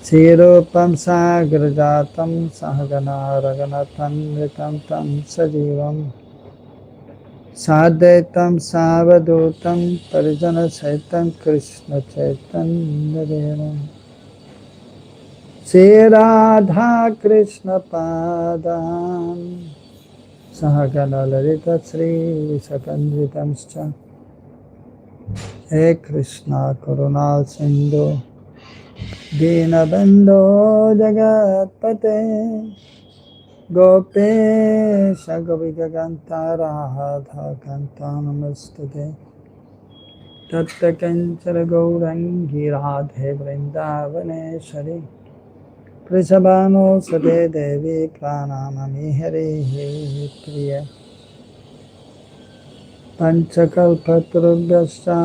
Sirupam sagrajatam sahagana raganathanritam tam sajivam sadaitam savadutam parijana saitam krishna chaitanya devam Sri Radha Krishna Padam Sahagana Lalita Sri Visakanjitamscha He Krishna Karuna Sindhu Dinabandho Jagatpate Gopesha Gopika Kanta Radha Kanta Namastate Tatta Kanchara Gaurangi Radhe Vrindavaneshwari Prishabhano Sade Devi Pranamami Hare Priya Panchakalpatarubhyascha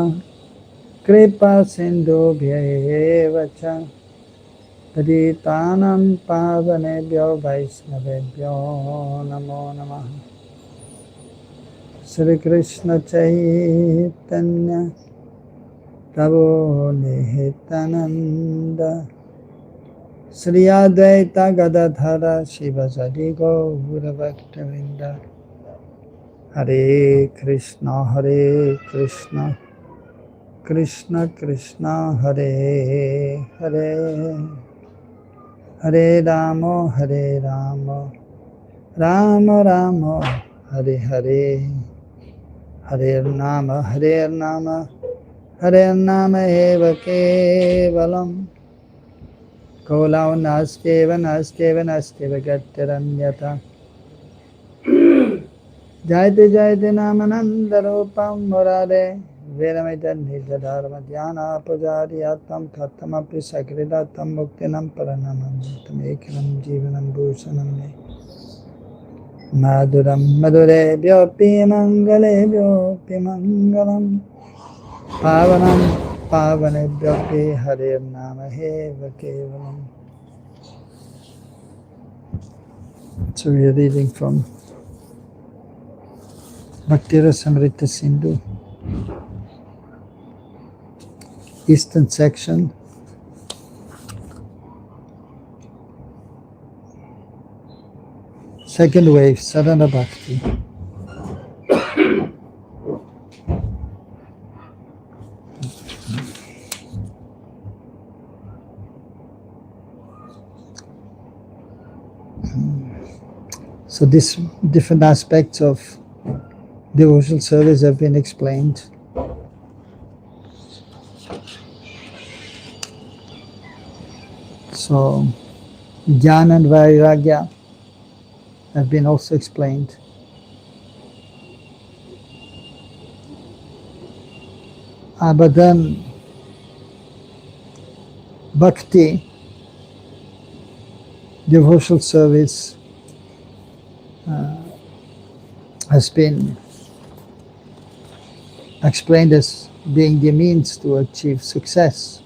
Kripa Sindhubhya Evacha Paditanam Pavanebhyo Vaisnavebhyo Namo Namaha Sri Krishna Chaitanya Prabhu Nityananda Sri Advaita Gadadhara Shivasadi Gaura Bhaktavinda Hare Krishna Krishna Krishna Hare Hare Hare Rama Rama Rama Hare Hare Hare Nama Hare Nama Eva Kevalam Kolau Naskeva Gattaranyata Jayate Namanandarupam Murade Veramaitan Nidadharma Dhyana Pujariyatam Khatamapi Sakridatam Muktinam Paranamam Tamekinam Jivanam Bhushanam Me Maduram Madure Bhyopi Mangalam Pavanam Pavane Bhyopi Hare Nama Heva Kevalam. So we are reading from Bhakti Rasamrita Sindhu, Eastern section, second wave, Sadhana Bhakti. So these different aspects of devotional service have been explained. So Jnana and Vairagya have been also explained. But then Bhakti, devotional service, has been explained as being the means to achieve success.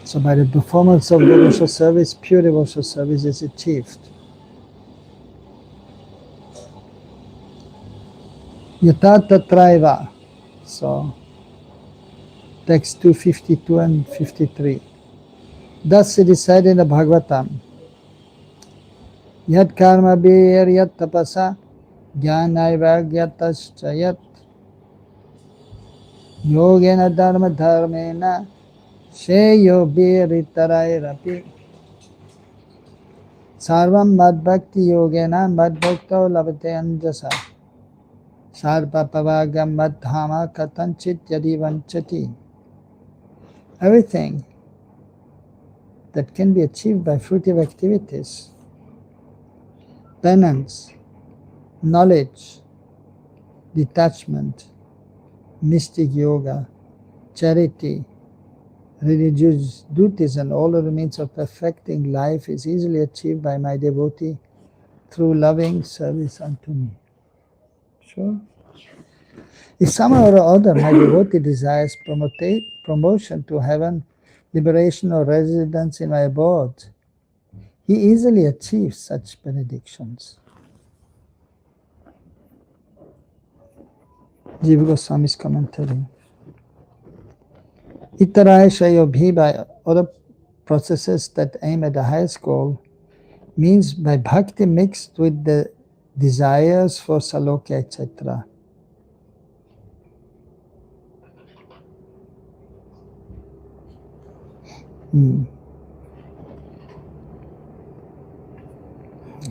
So by the performance of devotional service, pure devotional service is achieved. Yata tatraiva. So text 252 and 53. Thus it is said in the Bhagavatam, Yat karma bir yat tapasa jnanaivagyatascha yat yogena dharma dharmena sheyo biritarairapi sarvam madbhakti yogena madbhakto labate anjasa sarvapavagam madhama katanchit yadi vanchati. Everything that can be achieved by fruitive activities, penance, knowledge, detachment, mystic yoga, charity, religious duties, and all other means of perfecting life is easily achieved by my devotee through loving service unto me. Sure. If somehow or other my devotee desires promotion to heaven, liberation, or residence in my abode, he easily achieves such benedictions. Jiva Goswami's commentary. Itarai Shayobhi, by other processes that aim at the highest goal, means by bhakti mixed with the desires for salokya, etc.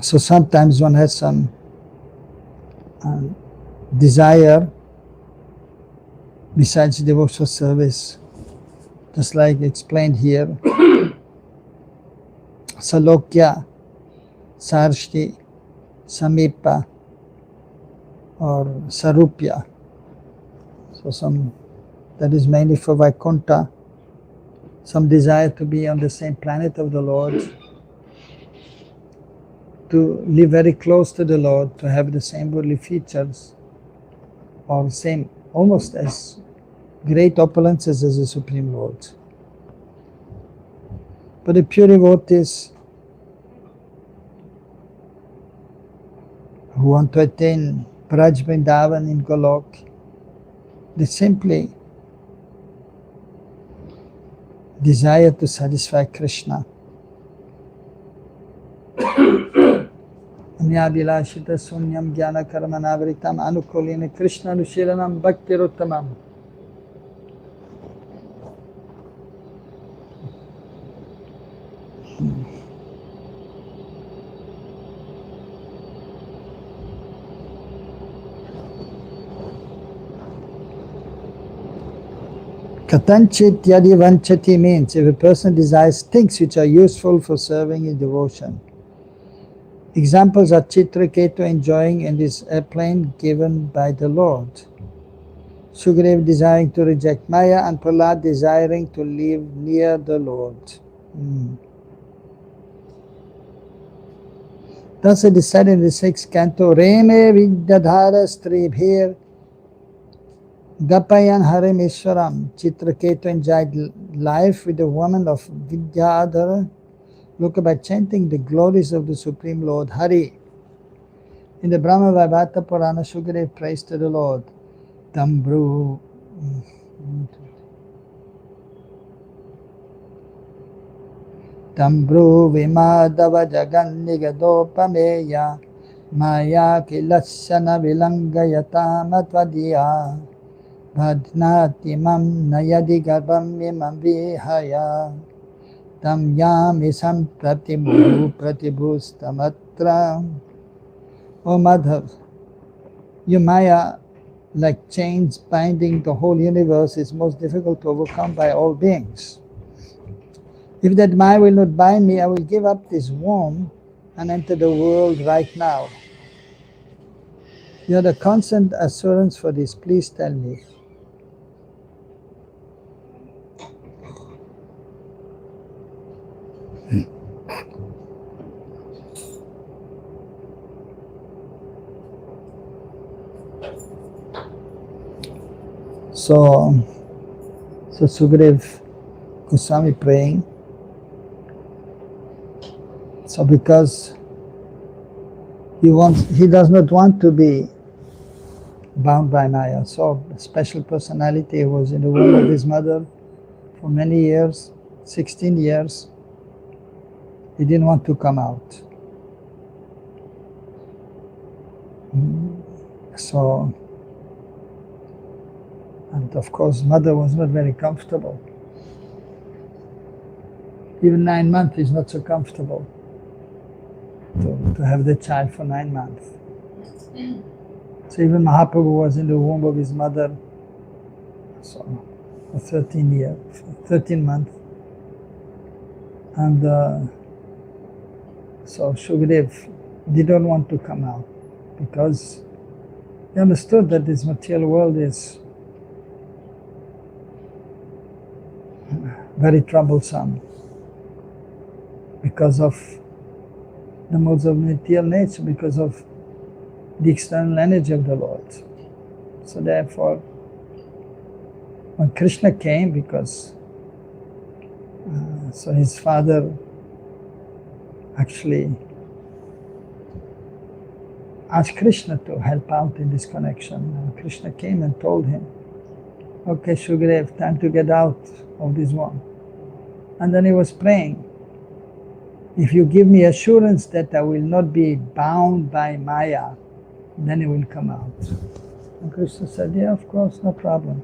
So sometimes one has some desire besides devotional service, just like explained here. Salokya, Sarshti, Samipa, or Sarupya. So that is mainly for Vaikuntha, some desire to be on the same planet of the Lord, to live very close to the Lord, to have the same worldly features, or same, almost as great opulences as the Supreme Lord. But the pure devotees who want to attain Braj Vrindavan in Golok, they simply desire to satisfy Krishna. Anyabilashita sunyam jnana karmanavritam anukulina Krishna anushilanam bhaktiruttamam. Katanchit yadi vanchati means if a person desires things which are useful for serving in devotion. Examples are Chitraketu enjoying in this airplane given by the Lord, Sugriv desiring to reject Maya, and Prahlad desiring to live near the Lord. Thus it is said in the 6th canto, Reme Vidyadhara Stribhir Gapayan Harim Ishwaram. Chitraketu enjoyed life with the woman of Vidyadhara, look by chanting the glories of the Supreme Lord Hari. In the Brahma Vaibhata Purana, Sugriv prays to the Lord. Tambru Vimadava Jagannigadopameya Maya Kilasana Vilangayata Matvadiya Bhadnati Mam Nayadi Garbam Imam Vihaya Tam Yamisam Pratibhustamatra. O Madhav, your Maya, like chains binding the whole universe, is most difficult to overcome by all beings. If that Maya will not bind me, I will give up this womb and enter the world right now. You are the constant assurance for this. Please tell me. So Sugriv Goswami praying. So because he does not want to be bound by Maya. So a special personality was in the womb of his mother for many years, 16 years. He didn't want to come out. So, and of course, mother was not very comfortable. Even 9 months is not so comfortable to have the child for 9 months. So even Mahaprabhu was in the womb of his mother for 13 months. And so Sugriv didn't want to come out because he understood that this material world is very troublesome because of the modes of material nature, because of the external energy of the Lord. So therefore, when Krishna came, because so his father actually asked Krishna to help out in this connection. And Krishna came and told him, okay, Shugradev, time to get out of this one. And then he was praying, if you give me assurance that I will not be bound by Maya, then it will come out. And Krishna said, yeah, of course, no problem.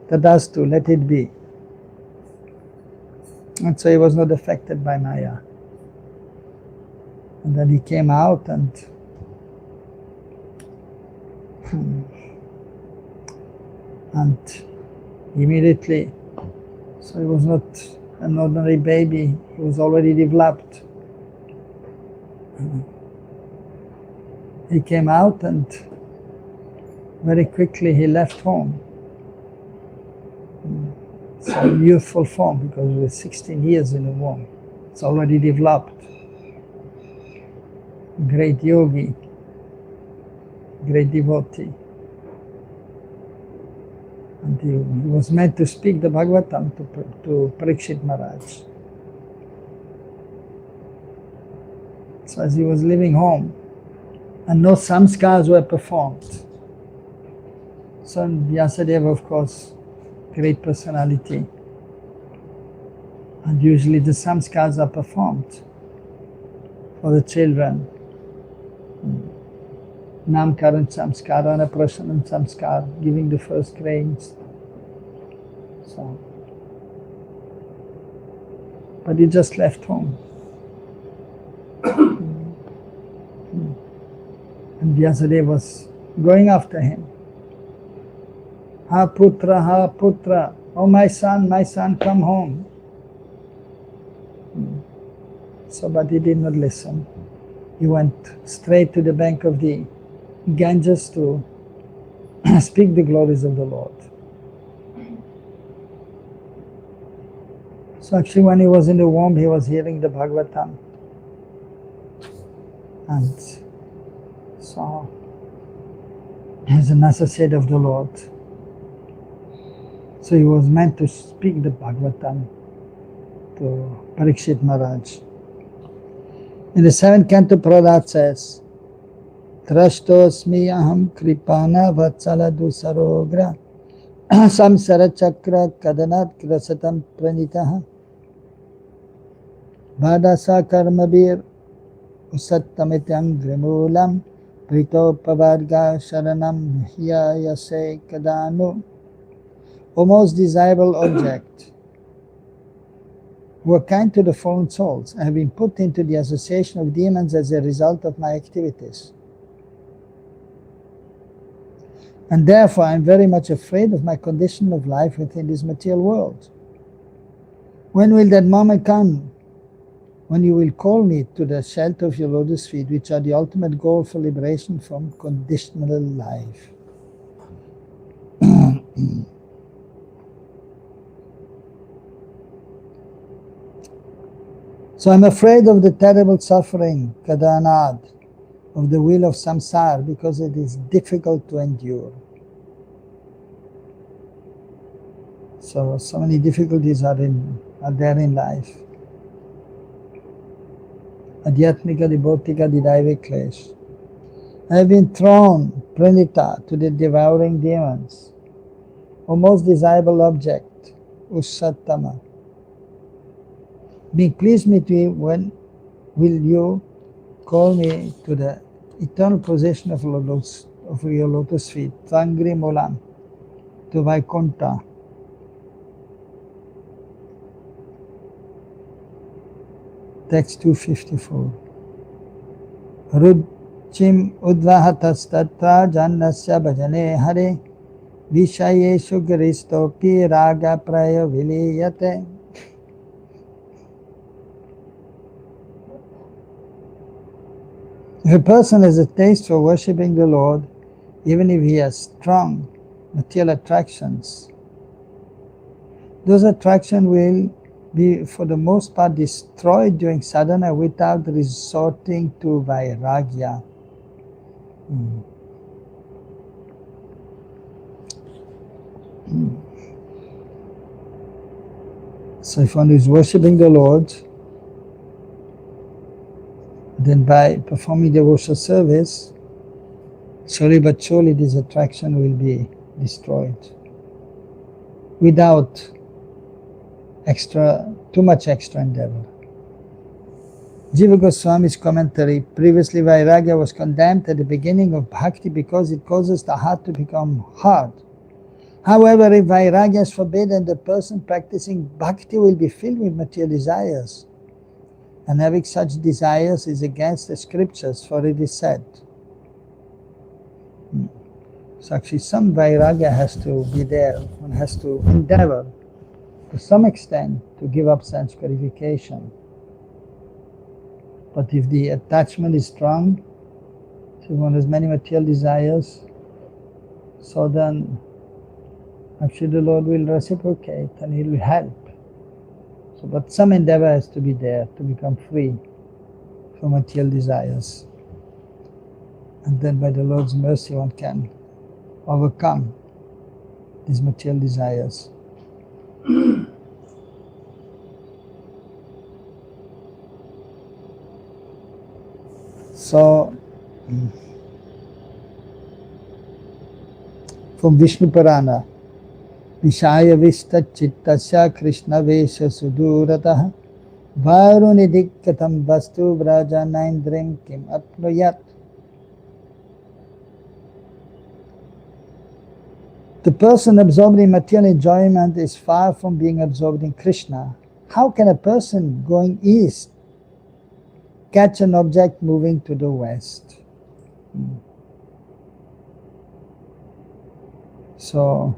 Tadastu, let it be. And so he was not affected by Maya. And then he came out and immediately, so he was not an ordinary baby, he was already developed. He came out and very quickly he left home. So youthful form, because he was 16 years in the womb. It's already developed. Great yogi, great devotee. And he was meant to speak the Bhagavatam to Parikshit Maharaj. So as he was leaving home, and no samskars were performed. So Vyasadeva, of course, great personality. And usually the samskars are performed for the children. Namkaran samskar, Anaprasanan samskar, giving the first grains. So, but he just left home. And Vyasadeva was going after him. Ha putra, oh my son, come home. So, but he did not listen. He went straight to the bank of the Ganges to speak the glories of the Lord. So actually when he was in the womb, he was hearing the Bhagavatam. And so he's an associate of the Lord. So he was meant to speak the Bhagavatam to Parikshit Maharaj. In the 7th canto, Prahlad says, Trashtosmi aham kripana vatsala dusarogra samsara chakra kadanat krasatam pranitaha bhadasa karmabir usattamityam grimulam pritopavarga sharanam hyayase kadanu. O most desirable object, who are kind to the fallen souls, I have been put into the association of demons as a result of my activities. And therefore I am very much afraid of my condition of life within this material world. When will that moment come when you will call me to the shelter of your lotus feet, which are the ultimate goal for liberation from conditional life? So I'm afraid of the terrible suffering, kadanad, of the wheel of samsara, because it is difficult to endure. So many difficulties are there in life. Adhyatmika, Bhautika, Didaiva Klesh. I have been thrown, pranita, to the devouring demons. O most desirable object, Usattama. Being pleased with me, when will you call me to the eternal possession of your lotus feet, Tangri Molam, to Vaikuntha? Text 254. Ruchim udvahatastatra jannasya bhajane hare vishayeshu garistopi raga praya viliyate. If a person has a taste for worshipping the Lord, even if he has strong material attractions, those attractions will be for the most part destroyed during sadhana without resorting to vairagya. So if one is worshipping the Lord, then by performing devotional service, slowly but surely this attraction will be destroyed. without too much extra endeavor. Jiva Goswami's commentary: previously Vairagya was condemned at the beginning of bhakti because it causes the heart to become hard. However, if Vairagya is forbidden, the person practicing bhakti will be filled with material desires. And having such desires is against the scriptures, for it is said. So actually some Vairagya has to be there. One has to endeavor to some extent to give up sense gratification. But if the attachment is strong, so one has many material desires, so then actually the Lord will reciprocate and He will help. So, but some endeavor has to be there to become free from material desires. And then by the Lord's mercy one can overcome these material desires. So, from Vishnu Purana, Vishaya Vista Chittasya Krishna Vesha Suduratah Varunidikkatam Vastu Vrajanaindrim Kim Apnuyat. The person absorbed in material enjoyment is far from being absorbed in Krishna. How can a person going east catch an object moving to the west? So,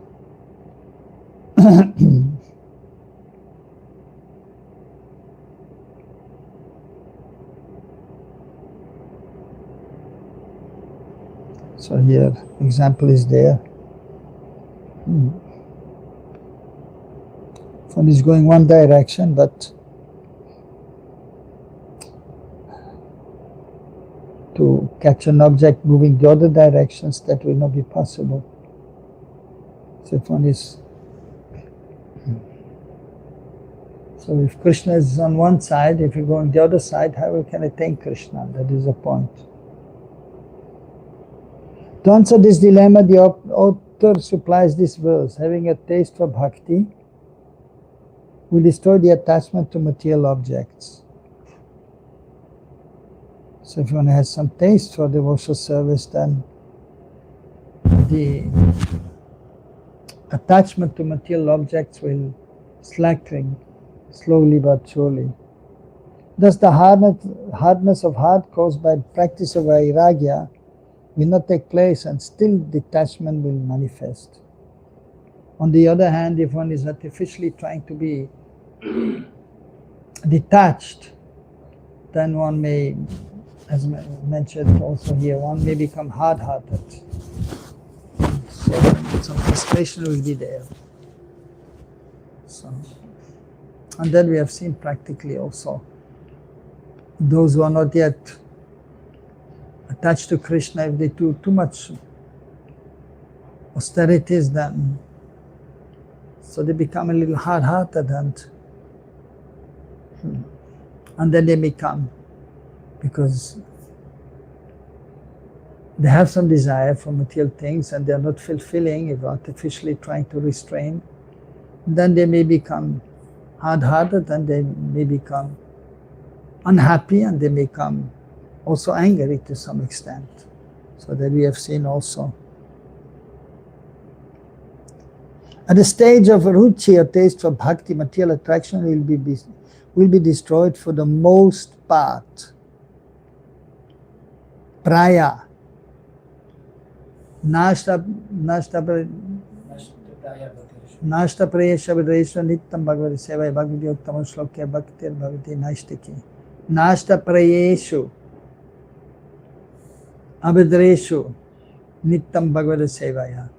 so here example is there. One is going one direction, but to catch an object moving the other directions, that will not be possible. So if one is, so if Krishna is on one side, if you go on the other side, how we can attain Krishna? That is the point. To answer this dilemma, the author supplies this verse: having a taste for bhakti will destroy the attachment to material objects. So if one has some taste for devotional service, then the attachment to material objects will slacken slowly but surely. Thus the hardness of heart caused by practice of vairagya will not take place, and still detachment will manifest. On the other hand, if one is artificially trying to be detached, then one may, as mentioned also here, one may become hard-hearted. So some frustration will be there. So, and then we have seen practically also those who are not yet attached to Krishna, if they do too much austerities, then so they become a little hard-hearted, and then they become, because they have some desire for material things and they are not fulfilling, if artificially trying to restrain, then they may become hard-hearted, and they may become unhappy, and they may become also angry to some extent. So that we have seen also. At the stage of ruchi, or taste for bhakti, material attraction will be destroyed for the most part. Praya. Nashta prayesha vidresha nittam bhagavati sevaya bhagavati uttama shlokya bhaktir bhavati naishtiki. Nashta prayeshu abhidreshu nittam bhagavati sevaya.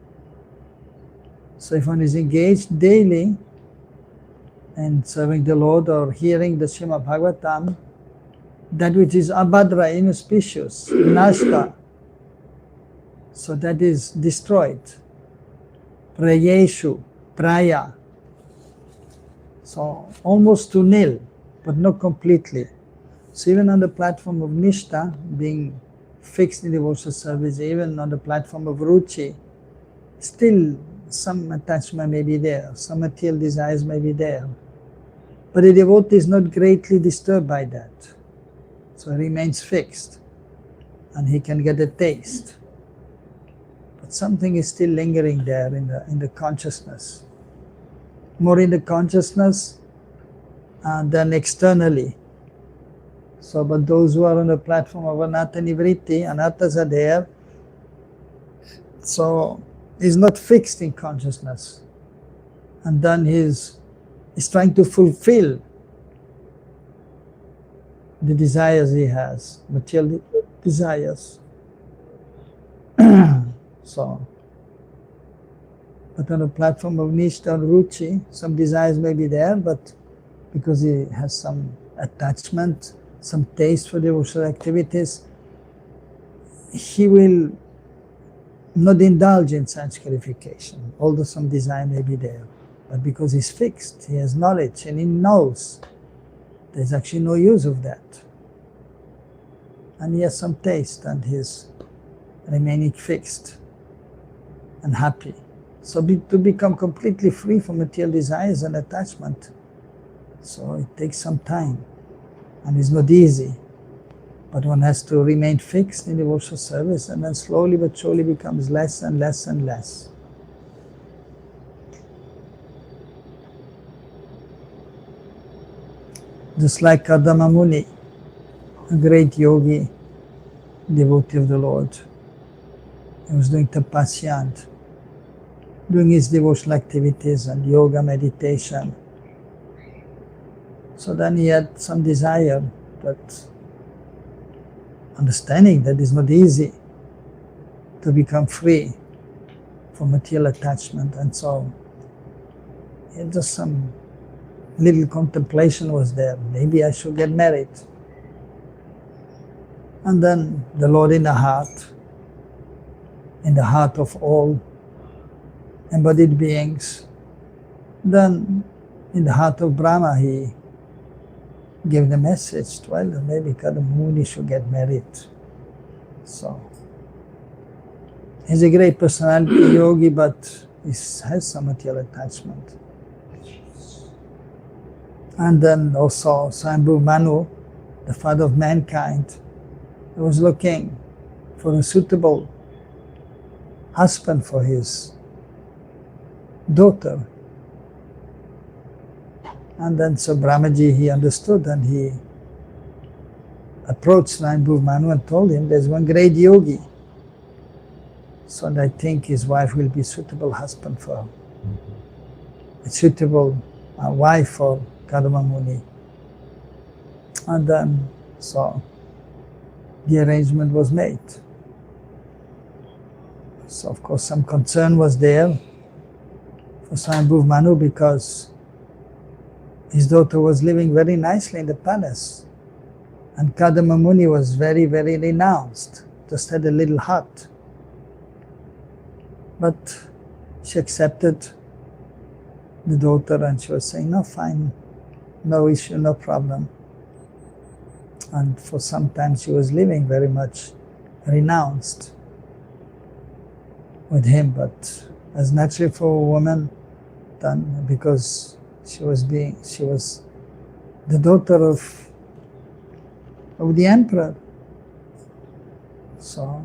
So if one is engaged daily in serving the Lord or hearing the Srimad Bhagavatam, that which is abhadra, inauspicious, nashta, so that is destroyed. Prayeshu, praya. So almost to nil, but not completely. So even on the platform of nishta, being fixed in devotional service, even on the platform of ruchi, still some attachment may be there, some material desires may be there. But the devotee is not greatly disturbed by that. So he remains fixed and he can get a taste. But something is still lingering there in the consciousness. More in the consciousness than externally. So, but those who are on the platform of anatta nivritti, anattas are there. So, he's not fixed in consciousness. And then he's trying to fulfill the desires he has, material desires. So, but on the platform of Nishta and Ruchi, some desires may be there, but because he has some attachment, some taste for devotional activities, he will not indulge in such purification, although some desire may be there. But because he's fixed, he has knowledge, and he knows there's actually no use of that. And he has some taste, and he's remaining fixed and happy. So to become completely free from material desires and attachment, so it takes some time, and it's not easy. But one has to remain fixed in devotional service, and then slowly but surely becomes less and less and less. Just like Kadama Muni, a great yogi, devotee of the Lord. He was doing tapasya, doing his devotional activities and yoga, meditation. So then he had some desire, but understanding that it's not easy to become free from material attachment, and so he had just some little contemplation was there. Maybe I should get married. And then the Lord in the heart of all embodied beings, then in the heart of Brahma he gave the message, well, maybe Kadama Muni should get married. So he's a great personality yogi, but he has some material attachment. And then also Swayambhu Manu, the father of mankind, he was looking for a suitable husband for his daughter. And then so Brahmaji, he understood, and he approached Swayambhu Manu and told him there's one great yogi. So I think his wife will be a suitable husband for him. A suitable wife for Kadama Muni. And then so the arrangement was made. So of course some concern was there for Swayambhu Manu, because his daughter was living very nicely in the palace, and Kadama Muni was very, very renounced, just had a little hut. But she accepted the daughter, and she was saying, no, fine, no issue, no problem. And for some time she was living very much renounced with him, but as naturally for a woman, then because she was the daughter of the emperor. So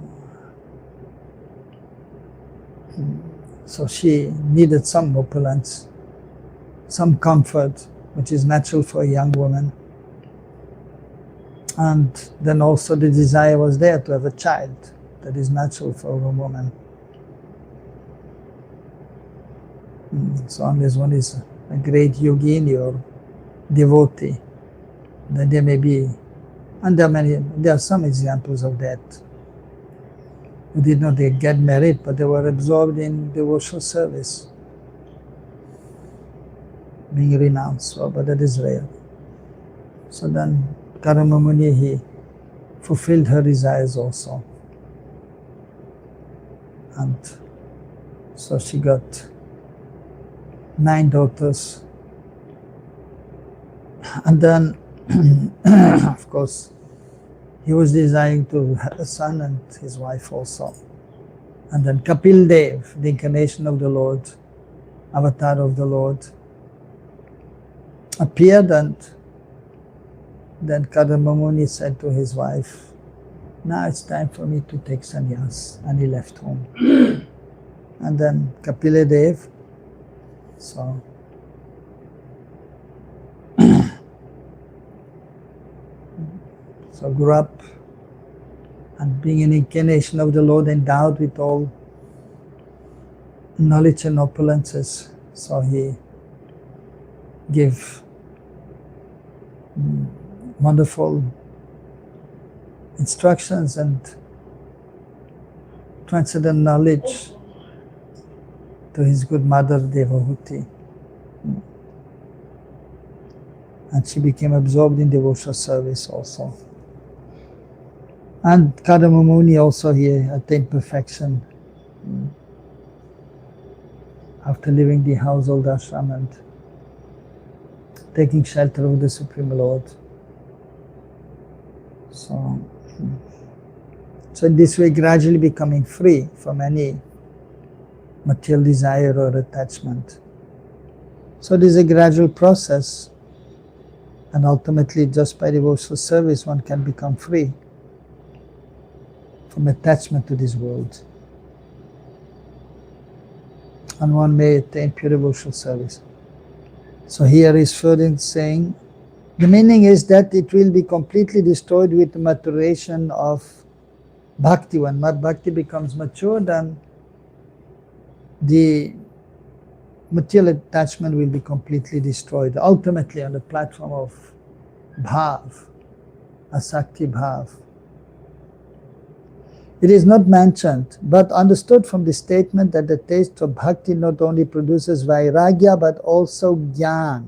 she needed some opulence, some comfort, which is natural for a young woman. And then also the desire was there to have a child. That is natural for a woman. So unless one is a great yogini or devotee, then there may be, and there are some examples of that, who did not get married, but they were absorbed in devotional service, being renounced, but that is rare. So then Kadama Muni, he fulfilled her desires also. And so she got 9 daughters. And then, of course, he was desiring to have a son and his wife also. And then Kapil Dev, the incarnation of the Lord, avatar of the Lord, appeared, and then Kadamba Muni said to his wife, now it's time for me to take sannyas, and he left home. And then Kapila Dev, so grew up, and being an incarnation of the Lord, endowed with all knowledge and opulences, so he gave wonderful instructions and transcendent knowledge to his good mother Devahuti. And she became absorbed in devotional service also. And Kadamba Muni also, he attained perfection after leaving the household ashram and taking shelter of the Supreme Lord. So in this way, gradually becoming free from any material desire or attachment. So it is a gradual process, and ultimately just by devotional service one can become free from attachment to this world. And one may attain pure devotional service. So here is further saying, the meaning is that it will be completely destroyed with the maturation of bhakti. When bhakti becomes mature, then the material attachment will be completely destroyed, ultimately on the platform of bhav, asakti bhav. It is not mentioned, but understood from the statement that the taste of bhakti not only produces vairagya, but also jnana.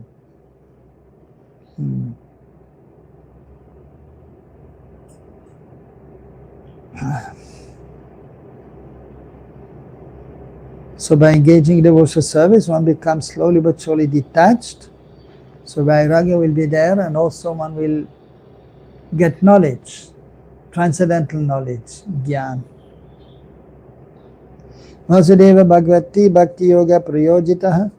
So by engaging in devotional service, one becomes slowly but surely detached. So vairagya will be there, and also one will get knowledge, transcendental knowledge, jnana. Vasudeva Bhagavati Bhakti Yoga Prayojitaha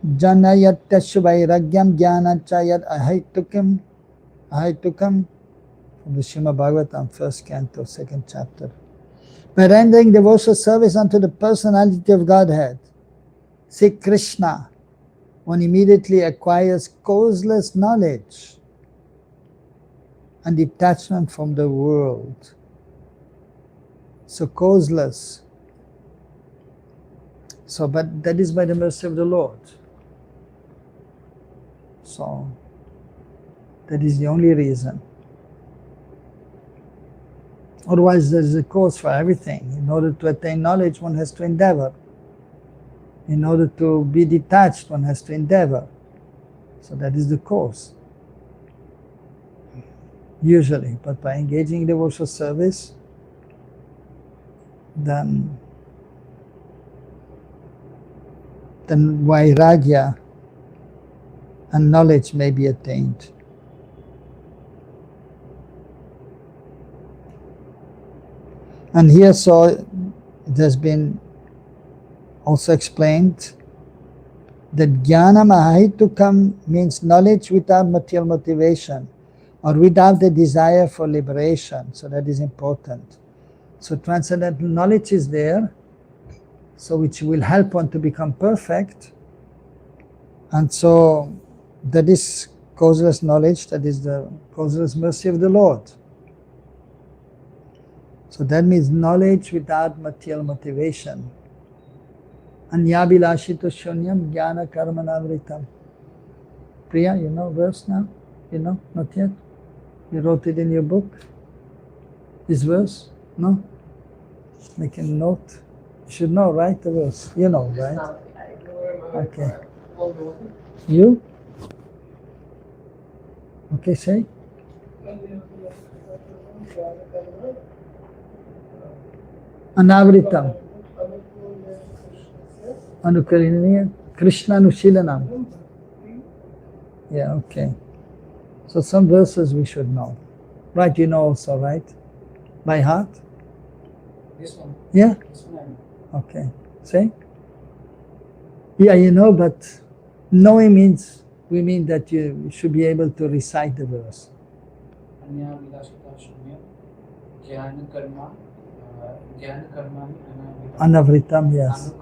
Janayatasya Vairagyam Jnanachayat Ahaitukam from the Srimad Bhagavatam, 1st canto, 2nd chapter. By rendering devotional service unto the personality of Godhead, Sri Krishna, one immediately acquires causeless knowledge and detachment from the world. So causeless. So, but that is by the mercy of the Lord. So, that is the only reason. Otherwise, there is a cause for everything. In order to attain knowledge, one has to endeavor. In order to be detached, one has to endeavor. So that is the cause. Usually, but by engaging in devotional service, then vairagya and knowledge may be attained. And here, so it has been also explained that jnanam ahaitukam means knowledge without material motivation or without the desire for liberation. So that is important. So transcendental knowledge is there, so which will help one to become perfect. And so that is causeless knowledge, that is the causeless mercy of the Lord. So that means knowledge without material motivation. Anyabilashito shunyam jnana karmanavritam. Priya, you know verse now? You know? Not yet? You wrote it in your book? This verse? No? Make a note. You should know, right? The verse. You know, right? Okay. You? Okay, say. Anavritam. Anukarinaya. Krishna Anushilanam. Yeah, okay. So some verses we should know. Right, you know also, right? By heart? This one. Yeah? This one. Okay. See? Yeah, you know, but knowing means, we mean that you should be able to recite the verse. Anavritam, yes.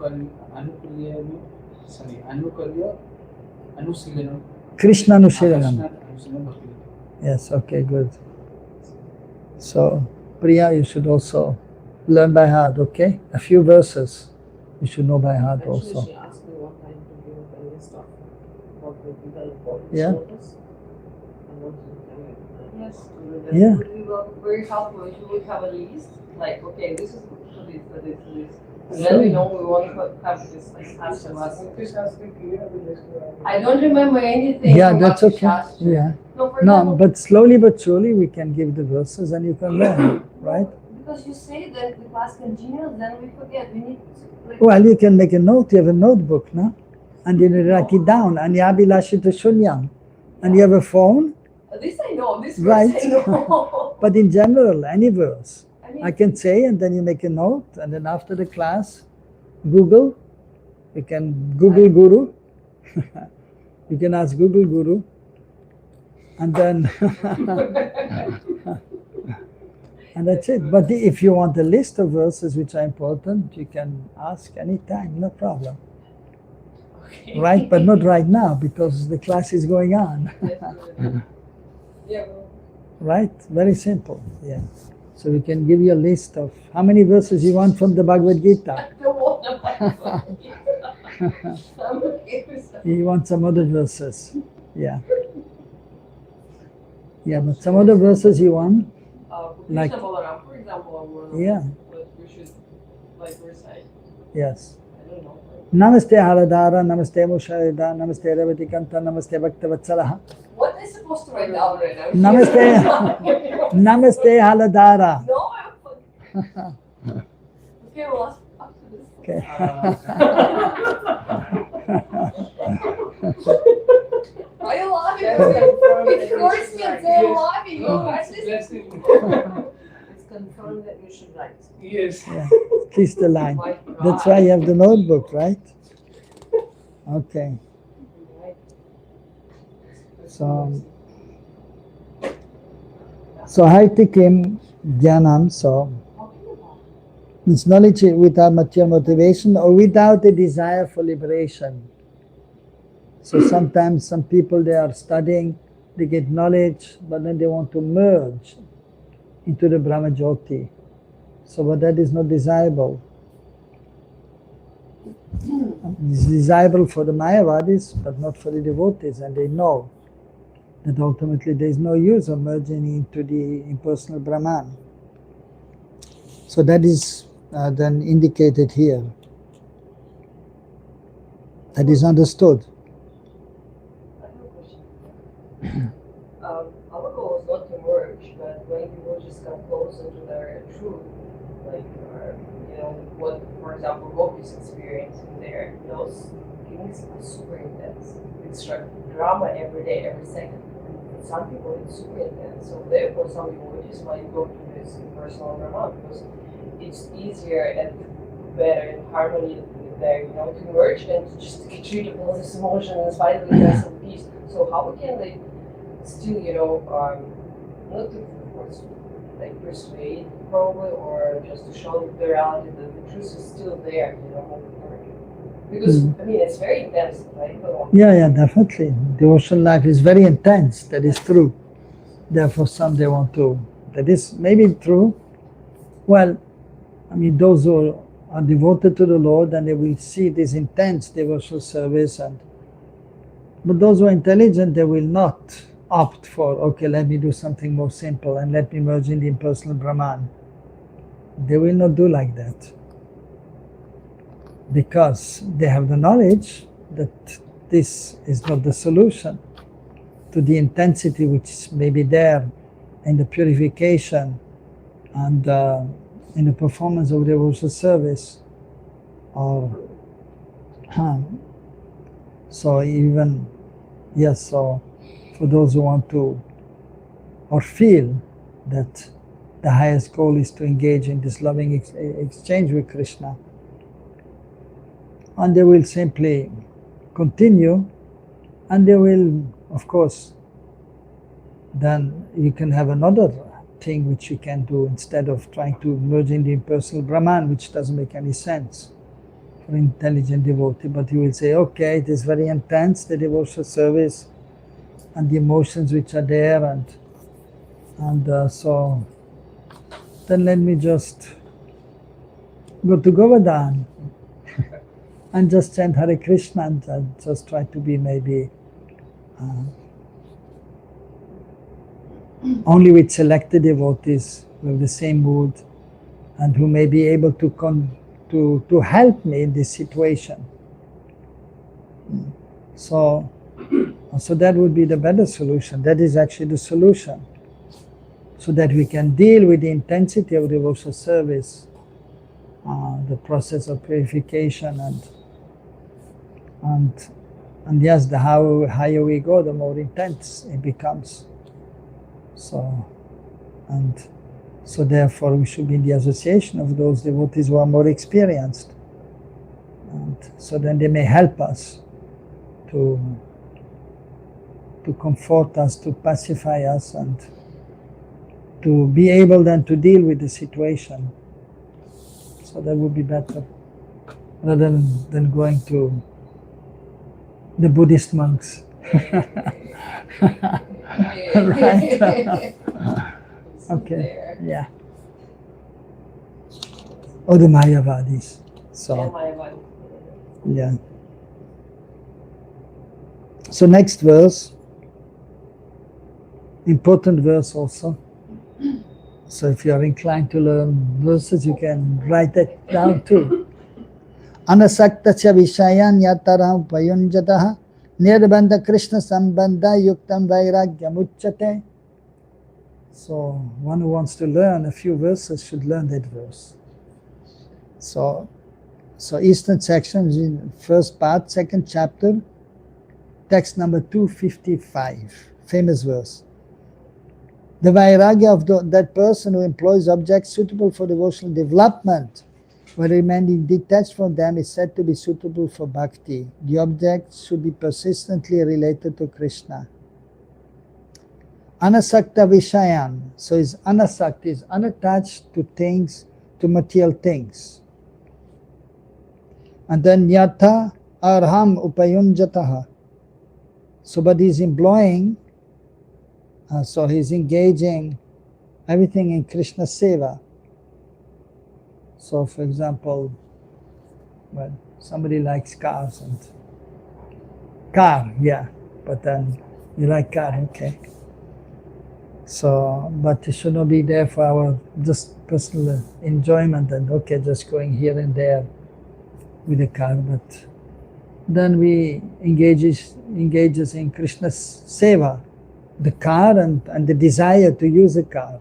Krishna Nushiranam. Yes, okay, good. So, Priya, you should also learn by heart, okay? A few verses you should know by heart also. She asked me what time to give a list of what will be the important Yeah. syllables and what to do. Yes, Yeah. it would be very helpful if you would have a list, like, okay, this is for this, for this, for this. And then we know we want to have this like customers. I don't remember anything. Yeah, from that's what okay. Shastri. Yeah. No, for No, example, but slowly but surely we can give the verses and you can learn, right? because you say that the class continues, then we forget. We need to, like, Well, you can make a note, you have a notebook, no? And you write it down, and Yabilashita Shunyam. And you have a phone, this I know, this verse right? I know. But in general, any verse. I mean, I can say, and then you make a note, and then after the class, Google. You can Google Guru. You can ask Google Guru. And then, and that's it. But if you want a list of verses which are important, you can ask anytime, no problem. okay. Right? But not right now, because the class is going on. Yeah, well, Right? Very simple. Yeah. So we can give you a list of how many verses you want from the Bhagavad Gita. I don't want to I'm okay with that. You want some other verses. Yeah. Yeah, but some other verses you want. Like- For example, a word Yeah. that we should like recite. Yes. I don't know. Namaste Haladara, Namaste Musharida, Namaste Revati Kanta, Namaste Bhaktavatsalaha. What is supposed to write down right now? Namaste, Namaste Haladara. No, I'm okay, well, after this. Okay. Are you laughing? It hurts me and say I'm laughing. You guys Let's listen. see. It's confirmed that you should write. Yes. Yeah. At least the line. My That's God. why you have the notebook, right? Okay. So Haitikim Jnanam, so means knowledge without material motivation or without a desire for liberation. So sometimes some people, they are studying, they get knowledge, but then they want to merge into the Brahma Jyoti. So but that is not desirable. It's desirable for the Mayavadis, but not for the devotees, and they know that ultimately there is no use of merging into the impersonal Brahman. So that is then indicated here. That is understood. I have a question. Our goal is not to merge, but when people just come closer to their truth, like, what, for example, Gopis experience in there, those things are super intense. It's like drama every day, every second. And for some people, it's super intense. So therefore, some people just might go to this impersonal Brahman because it's easier and better in harmony with their, to merge and to just get rid of all this emotion and finally have some peace. So how can they still, not to, of course, like persuade probably, or just to show the reality that the truth is still there, because I mean it's very intense, right? Yeah, definitely. Devotional life is very intense, that is true. Therefore some they want to, that is maybe true. Well, I mean those who are devoted to the Lord and they will see this intense devotional service, but those who are intelligent, they will not opt for, okay, let me do something more simple and let me merge in the impersonal Brahman. They will not do like that. Because they have the knowledge that this is not the solution to the intensity which may be there in the purification and in the performance of devotional service. So even, yes, so for those who want to or feel that the highest goal is to engage in this loving exchange with Krishna. And they will simply continue, and they will, of course, then you can have another thing which you can do instead of trying to merge in the impersonal Brahman, which doesn't make any sense for intelligent devotee. But you will say, okay, it is very intense, the devotional service, and the emotions which are there, and so then let me just go to Govardhan and just chant Hare Krishna and just try to be maybe only with selected devotees with the same mood and who may be able to help me in this situation. So that would be the better solution. That is actually the solution. So that we can deal with the intensity of devotional service, the process of purification, and yes, the higher we go, the more intense it becomes. So therefore we should be in the association of those devotees who are more experienced. And so then they may help us to comfort us, to pacify us, and to be able then to deal with the situation. So that would be better, rather than going to the Buddhist monks. Right? Okay, yeah. Or the Mayavadis. So, yeah. So next verse, important verse also. So if you are inclined to learn verses, you can write that down too. Anasaktasya vishayan yataram payunjataha nirbandha Krishna sambandha yuktam vairagya muchyate. So one who wants to learn a few verses should learn that verse. So Eastern section is in first part, second chapter, text number 255, famous verse. The vairagya of that person who employs objects suitable for devotional development while remaining detached from them is said to be suitable for bhakti. The objects should be persistently related to Krishna. Anasakta vishayan, so is anasakta, is unattached to things, to material things. And then yatha arham upayunjataha. So but he's employing, so he's engaging everything in Krishna seva. So for example, well, somebody likes cars and car, yeah, but then you like car, okay. So, but it should not be there for our just personal enjoyment and okay, just going here and there with the car, but then we engages in Krishna's seva, the car and the desire to use the car.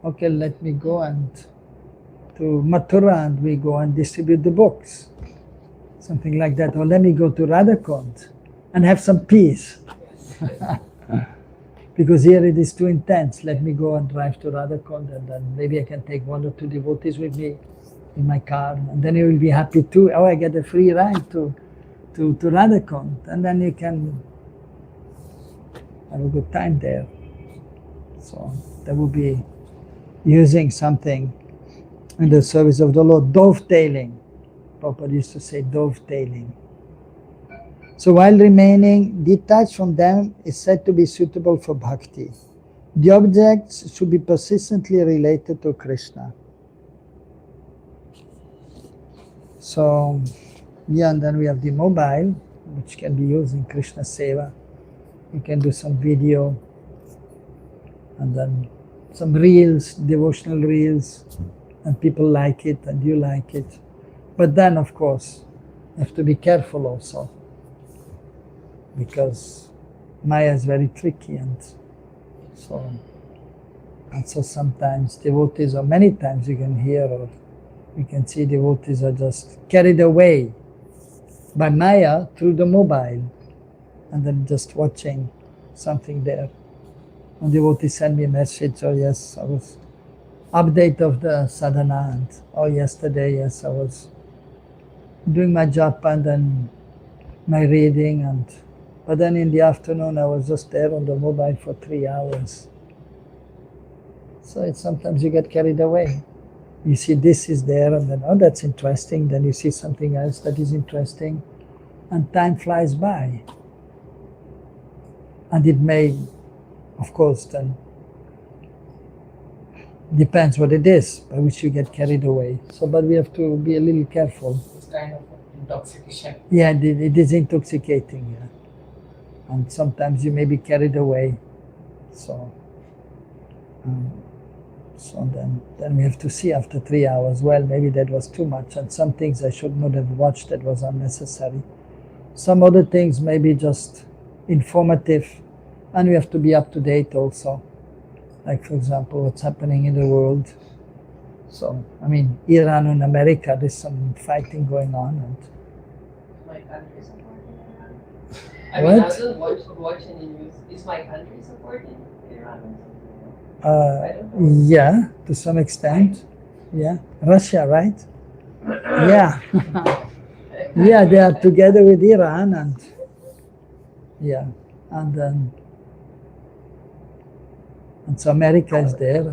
Okay, let me go and to Mathura and we go and distribute the books, something like that. Or let me go to Radhakund and have some peace. Because here it is too intense. Let me go and drive to Radhakund and then maybe I can take one or two devotees with me in my car, and then you will be happy too. Oh, I get a free ride to Radhakund, and then you can have a good time there. So that would be using something in the service of the Lord, dovetailing. Prabhupada used to say dovetailing. So while remaining detached from them is said to be suitable for bhakti. The objects should be persistently related to Krishna. So, yeah, and then we have the mobile, which can be used in Krishna seva. You can do some video, and then some reels, devotional reels, and people like it, and you like it. But then, of course, you have to be careful also, because Maya is very tricky, and so sometimes devotees, or many times you can hear or you can see devotees are just carried away by Maya through the mobile, and then just watching something there. And devotee sent me a message, oh yes, I was update of the sadhana. And, yesterday, yes, I was doing my japa and then my reading, but then in the afternoon I was just there on the mobile for 3 hours. So it's sometimes you get carried away. You see this is there and then, that's interesting. Then you see something else that is interesting and time flies by. And it may, of course, then depends what it is by which you get carried away. So, but we have to be a little careful. It's kind of intoxication. Yeah, it is intoxicating, yeah. And sometimes you may be carried away. So then we have to see after 3 hours, well, maybe that was too much, and some things I should not have watched, that was unnecessary. Some other things may be just informative, and we have to be up to date also. Like, for example, what's happening in the world. So, I mean, Iran and America, there's some fighting going on. And My country supporting Iran? I mean, I don't watch any news. Is my country supporting Iran? Yeah, to some extent. Yeah, Russia, right? Yeah. Yeah, they are together with Iran, and so America is there,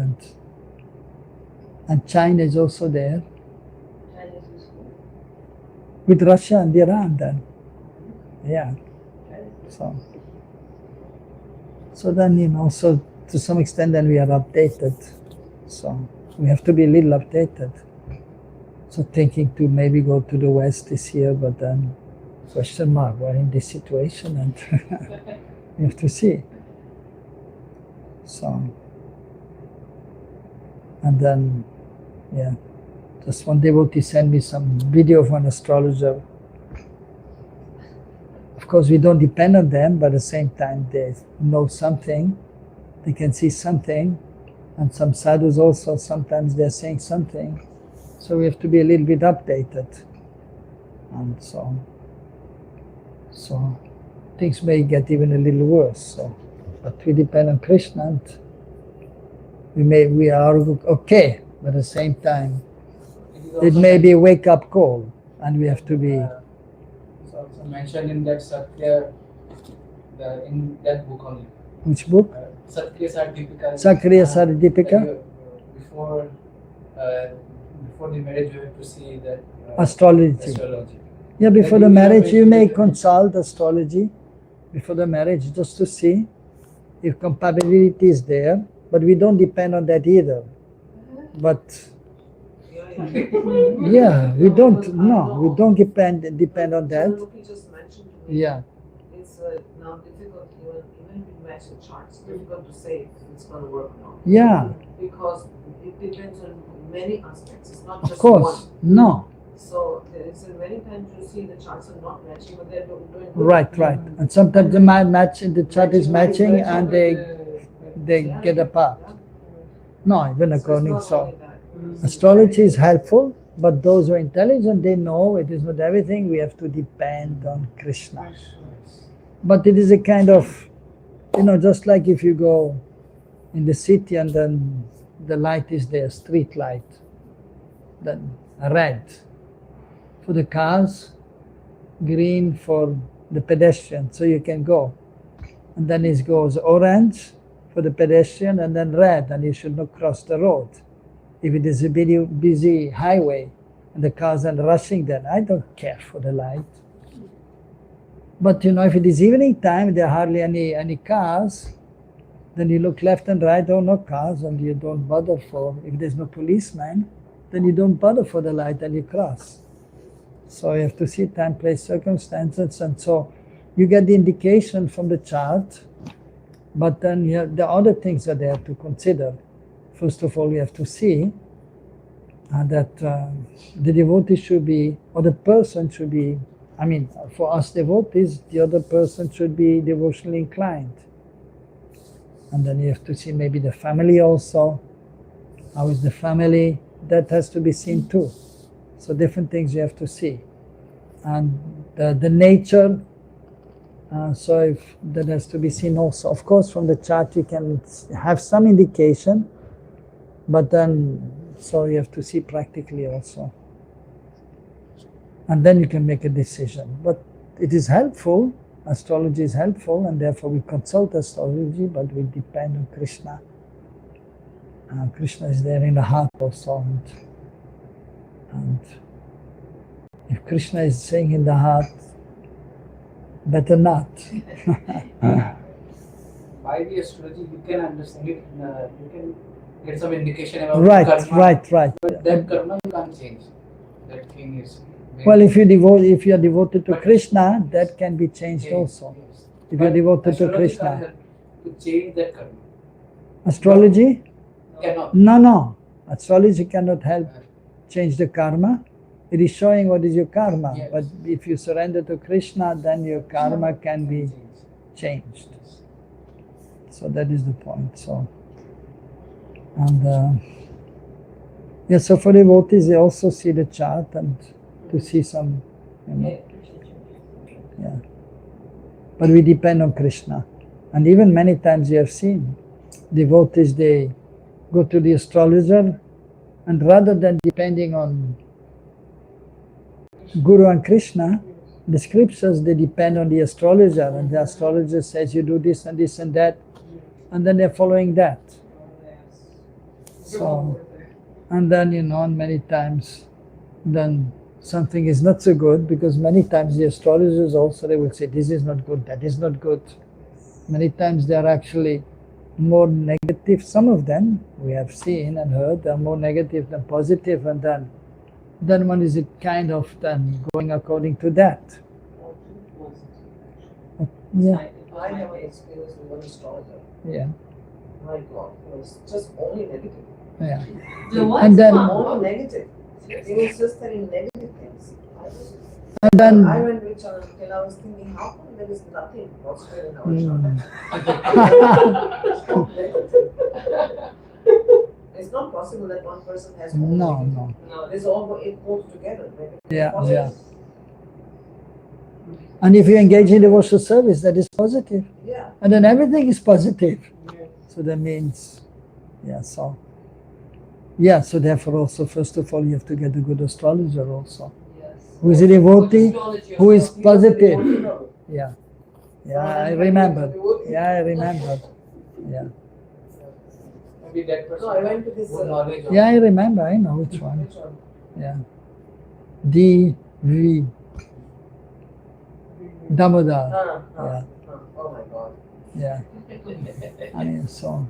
and China is also there China's useful. with Russia and Iran. Then, yeah. So then, so to some extent, then we are updated. So we have to be a little updated. So thinking to maybe go to the West this year, but then question mark, we're in this situation and we have to see. So, and then, just one devotee sent me some video of an astrologer. Of course, we don't depend on them, but at the same time, they know something. They can see something, and some sadhus also, sometimes they're saying something. So we have to be a little bit updated. And so things may get even a little worse. So, but we depend on Krishna, and we are okay, but at the same time, it may be a wake-up call, and we have to be. It's also mentioned in that Satya, in that book only. Which book? Satya Sartipika. Sakriya Saradipika? Before the marriage, you have to see that Astrology. Yeah, before the marriage, you may consult astrology before the marriage just to see if compatibility is there, but we don't depend on that either. But yeah, we don't depend on that. Look, you just mentioned to me. Yeah. It's now difficult, even if you match the charts, difficult to say if it's going to work or not. Yeah. Because it depends on many aspects. It's not just Of course. one. No. So it's many times you see the charts are not matching, but they're doing good. Right. And sometimes the chart is matching, and they get apart. No, even according so. Astrology is helpful, but those who are intelligent, they know it is not everything. We have to depend on Krishna. But it is a kind of, just like if you go in the city and then the light is there, street light, then red for the cars, green for the pedestrian, so you can go. And then it goes orange for the pedestrian, and then red, and you should not cross the road. If it is a busy highway and the cars are rushing, then I don't care for the light. But if it is evening time, there are hardly any cars, then you look left and right, no cars, and you don't bother for, if there's no policeman, then you don't bother for the light and you cross. So you have to see time, place, circumstances, and so you get the indication from the chart, but then the other things are there to consider. First of all, we have to see that the devotee should be, or the person should be, for us devotees, the other person should be devotionally inclined. And then you have to see maybe the family also. How is the family? That has to be seen too. So different things you have to see. And the nature, so if that has to be seen also. Of course, from the chart you can have some indication, But then, so you have to see practically also. And then you can make a decision. But it is helpful, astrology is helpful, and therefore we consult astrology, but we depend on Krishna. Krishna is there in the heart also. And if Krishna is saying in the heart, better not. By the astrology, you can understand it, you can get some indication about Right, karma. right. But that karma you can't change. That thing is. Well, if you are devoted to Krishna, that can be changed also. Yes. If you are devoted to Astrology can't Krishna. help to change that karma. Astrology? Cannot. No. Astrology cannot help change the karma. It is showing what is your karma. Yes. But if you surrender to Krishna, then your karma can be changed. So that is the point. So, and yeah, so for devotees, they also see the chart and to see some, yeah. But we depend on Krishna. And even many times you have seen devotees, they go to the astrologer, and rather than depending on Guru and Krishna, the scriptures, they depend on the astrologer, and the astrologer says you do this and this and that, and then they're following that. So, and then, and many times, then something is not so good, because many times the astrologers also, they will say, this is not good, that is not good. Many times they are actually more negative. Some of them, we have seen and heard, they are more negative than positive, and then one is kind of then going according to that. Yeah. I have an experience with one astrologer. Yeah. My God, it was just only negative. Yeah. And then only negative. It was just telling negative things. And then I went with chart and I was thinking, how come there is nothing positive in our chart? It's not possible that one person has all No. This all it goes together. Yeah. And if you engage in devotional service, that is positive. Yeah. And then everything is positive. So that means, so therefore also, first of all, you have to get a good astrologer also. Yes. Who is a devotee, who is positive. Yeah, I remember. Yeah. Maybe that person. No, I went to this. Yeah, I remember. I know which one. Yeah. D.V. Damodar. Yeah. Oh my God. Yeah. I mean, so.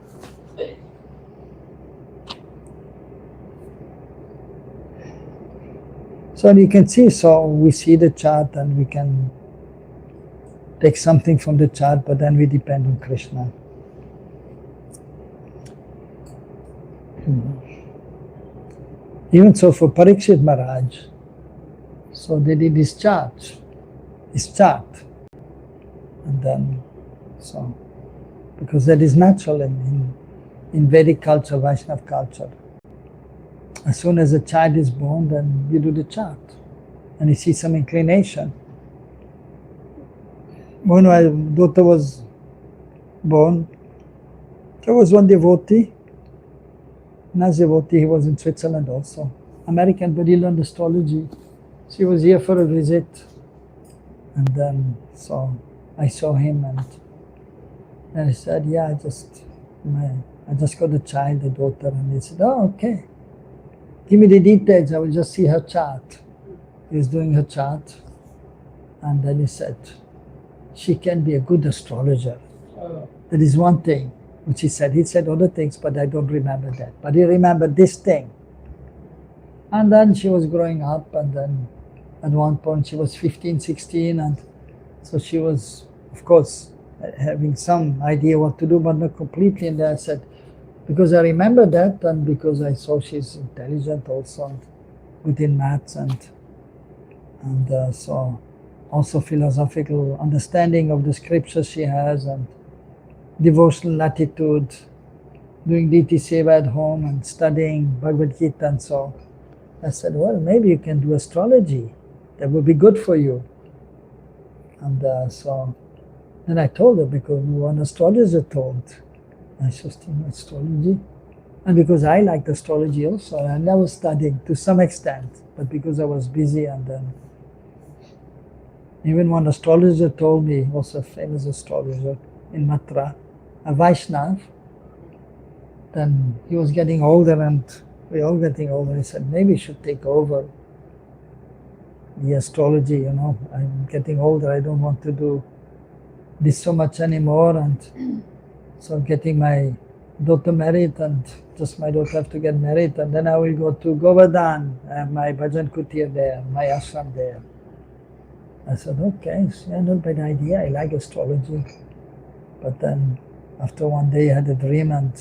So you can see, so we see the chart and we can take something from the chart, but then we depend on Krishna. Even so for Parikshit Maharaj, so they did his chart. And then, so, because that is natural in Vedic culture, Vaishnava culture. As soon as a child is born, then you do the chart. And you see some inclination. When my daughter was born, there was one devotee, nice devotee, he was in Switzerland also. American, but he learned astrology. So he was here for a visit. And then, so I saw him and I said, I just got a child, a daughter. And he said, oh, okay. Give me the details, I will just see her chart. He was doing her chart. And then he said, she can be a good astrologer. That is one thing which he said. He said other things, but I don't remember that. But he remembered this thing. And then she was growing up, and then at one point she was 15, 16, and so she was, of course, having some idea what to do, but not completely. And then I said, because I remember that, and because I saw she's intelligent also, and good in maths, and so also philosophical understanding of the scriptures she has, and devotional attitude, doing deity seva at home and studying Bhagavad Gita, and so I said, well, maybe you can do astrology. That would be good for you. And so then I told her, because one astrologer told. I said, astrology? And because I liked astrology also, and I was studying to some extent, but because I was busy, and then even one astrologer told me, also a famous astrologer in Matra, a Vaishnav, then he was getting older and we all getting older. He said, maybe you should take over the astrology, I'm getting older, I don't want to do this so much anymore, and so getting my daughter married, and just my daughter have to get married, and then I will go to Govardhan, my bhajan kutir there, my ashram there. I said, okay, yeah, not bad idea, I like astrology. But then after one day I had a dream, and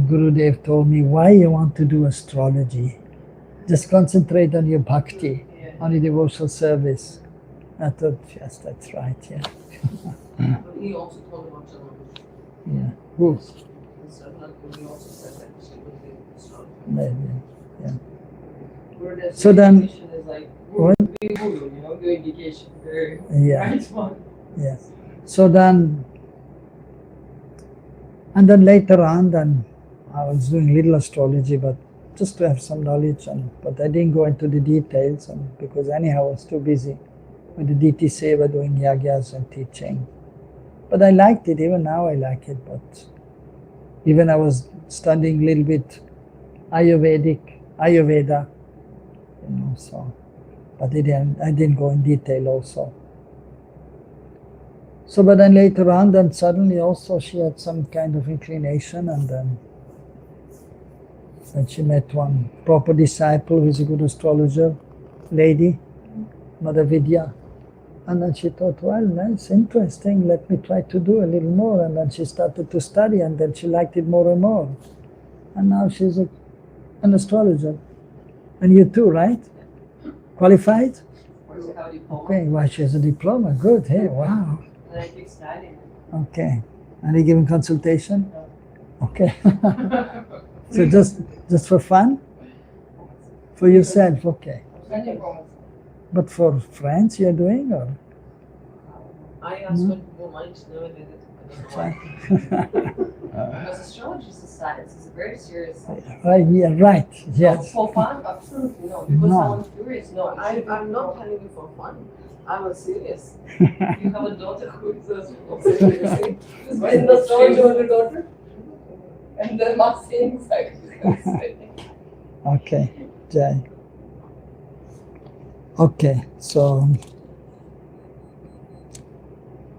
Gurudev told me, why you want to do astrology? Just concentrate on your bhakti, on your devotional service. I thought, yes, that's right, yeah. But he also told about Chandra. Yeah. Who? He also said that she would be astrologer. Maybe, yeah. So then- indication is like, What? be guru, the indication, very Yeah. right one. Yes. So then, and then later on, then I was doing little astrology, but just to have some knowledge, but I didn't go into the details, because anyhow I was too busy with the DT Seva, doing yagyas and teaching. But I liked it, even now I like it, but even I was studying a little bit Ayurveda, so, but I didn't go in detail also. So, but then later on, then suddenly also she had some kind of inclination, and then she met one proper disciple who is a good astrologer, lady, Mother Vidya. And then she thought, well, that's interesting, let me try to do a little more. And then she started to study, and then she liked it more and more. And now she's an astrologer. And you too, right? Qualified? Okay, well, she has a diploma, good, hey, wow. And I keep studying. Okay. And you giving consultation? No. Okay. So just for fun? For yourself, okay. But for friends you're doing, or? I asked when people might know and they didn't. Because astrology is a science, it's a very serious science. Right, yeah, right, yes. For fun, absolutely no. Because someone's curious, no. I'm not telling you for fun. I'm serious. You have a daughter who is a when the astrologer with a daughter, and then must say exactly. Okay, Jai. Okay, so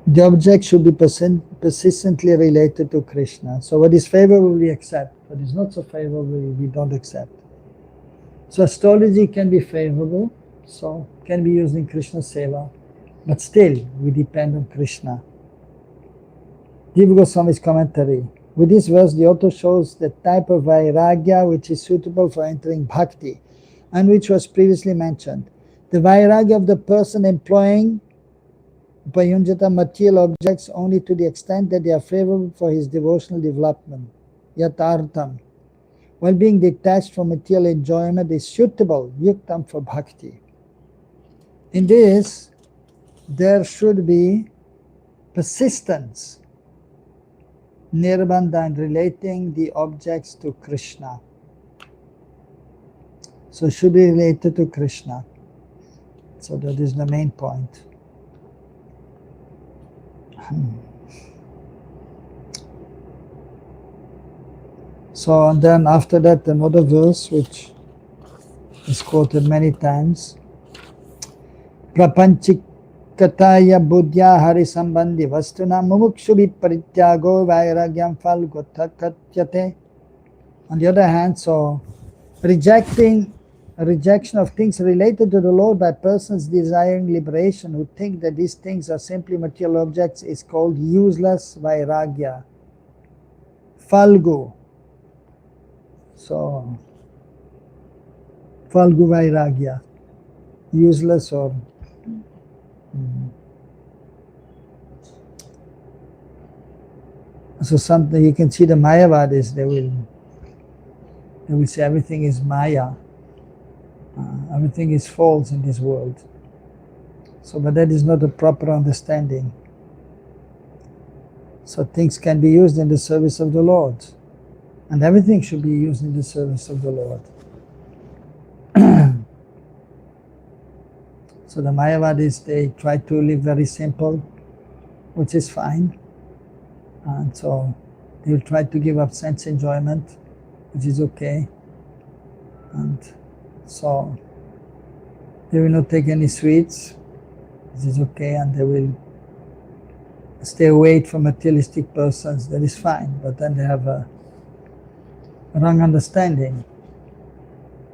the object should be persistently related to Krishna. So what is favorable we accept, what is not so favorable we don't accept. So astrology can be favorable, so can be used in Krishna Seva, but still we depend on Krishna. Jiva Goswami's commentary. With this verse, the author shows the type of vairagya which is suitable for entering bhakti, and which was previously mentioned. The vairagya of the person employing upayunjata material objects only to the extent that they are favorable for his devotional development, yatartham, while being detached from material enjoyment is suitable, yuktam, for bhakti. In this, there should be persistence, nirbandha, in relating the objects to Krishna. So should be related to Krishna. So that is the main point. So and then after that another verse which is quoted many times. Prapanchikataya buddhya hari sambandhi vastuna mumukshubhi parityago vairagyam phal gotakatyate. On the other hand, so rejection of things related to the Lord by persons desiring liberation who think that these things are simply material objects is called useless vairagya. Falgu. So, Falgu vairagya. Useless or so something you can see the Mayavadis, they will say everything is Maya. Everything is false in this world. So, but that is not a proper understanding. So things can be used in the service of the Lord. And everything should be used in the service of the Lord. So the Mayavadis, they try to live very simple, which is fine. And so they will try to give up sense enjoyment, which is okay. And so they will not take any sweets, which is okay, and they will stay away from materialistic persons, that is fine. But then they have a wrong understanding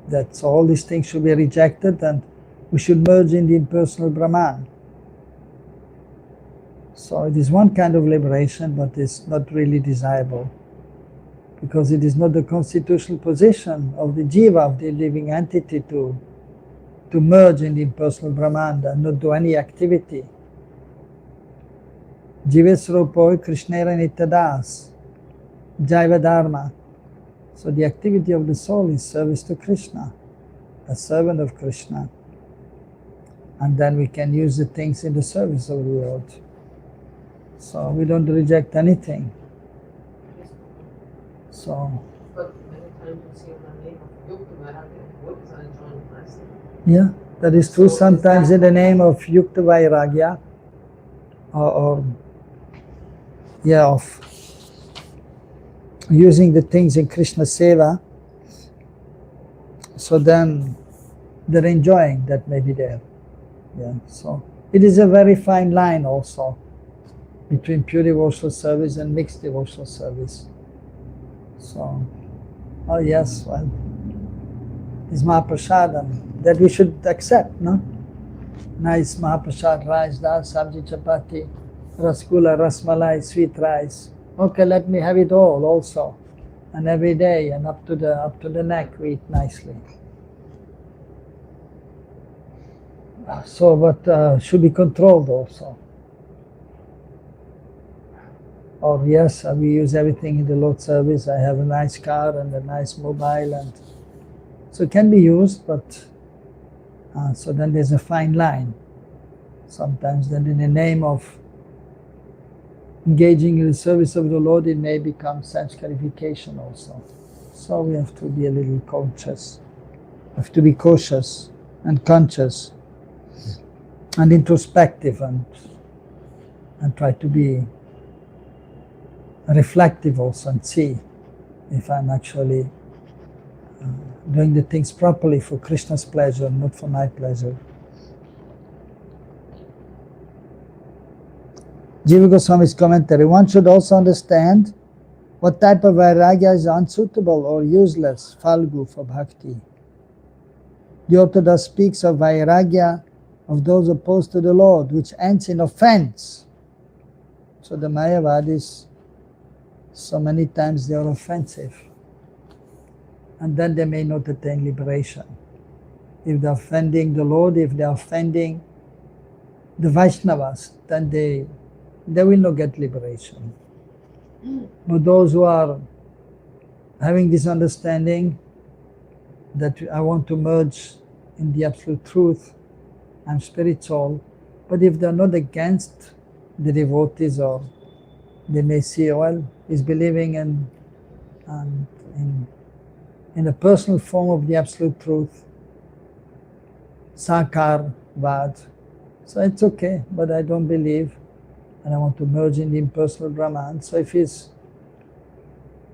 that so all these things should be rejected and we should merge in the impersonal Brahman. So it is one kind of liberation, but it's not really desirable, because it is not the constitutional position of the jiva, of the living entity, to merge in the impersonal Brahman and not do any activity. Jivesropoi Krishnera Nityadas, Jaiva Dharma. So the activity of the soul is service to Krishna, a servant of Krishna. And then we can use the things in the service of the Lord. So we don't reject anything. So. But many times you see the name of Yukta Vairagya, what is I enjoying myself? Yeah, that is true. So sometimes in the name of Yukta Vairagya, or of using the things in Krishna Seva, so then they're enjoying that may be there. Yeah, so it is a very fine line also between pure devotional service and mixed devotional service. So, oh yes, well, it's Mahaprasadam that we should accept, no? Nice Mahaprasad, rice, dal, sabji, chapati, rasgulla, rasmalai, sweet rice. Okay, let me have it all also, and every day, and up to the neck we eat nicely. So, but should be controlled also. Or yes, we use everything in the Lord's service. I have a nice car and a nice mobile, and so it can be used, but so then there's a fine line. Sometimes then in the name of engaging in the service of the Lord, it may become self-scarification also. So we have to be a little conscious. We have to be cautious and conscious and introspective, and try to be reflective also, and see if I'm actually doing the things properly for Krishna's pleasure, not for my pleasure. Jiva Goswami's commentary: one should also understand what type of vairagya is unsuitable or useless, falgu, for bhakti. The Orthodox speaks of vairagya of those opposed to the Lord, which ends in offense. So the Mayavadis, so many times they are offensive, and then they may not attain liberation. If they're offending the Lord, if they're offending the Vaishnavas, then they will not get liberation. But those who are having this understanding that I want to merge in the absolute truth, I'm spiritual, but if they're not against the devotees, or they may see, well, he's believing in a personal form of the absolute truth, Sakar Vad, so it's okay, but I don't believe, and I want to merge in the impersonal Brahman. So if he's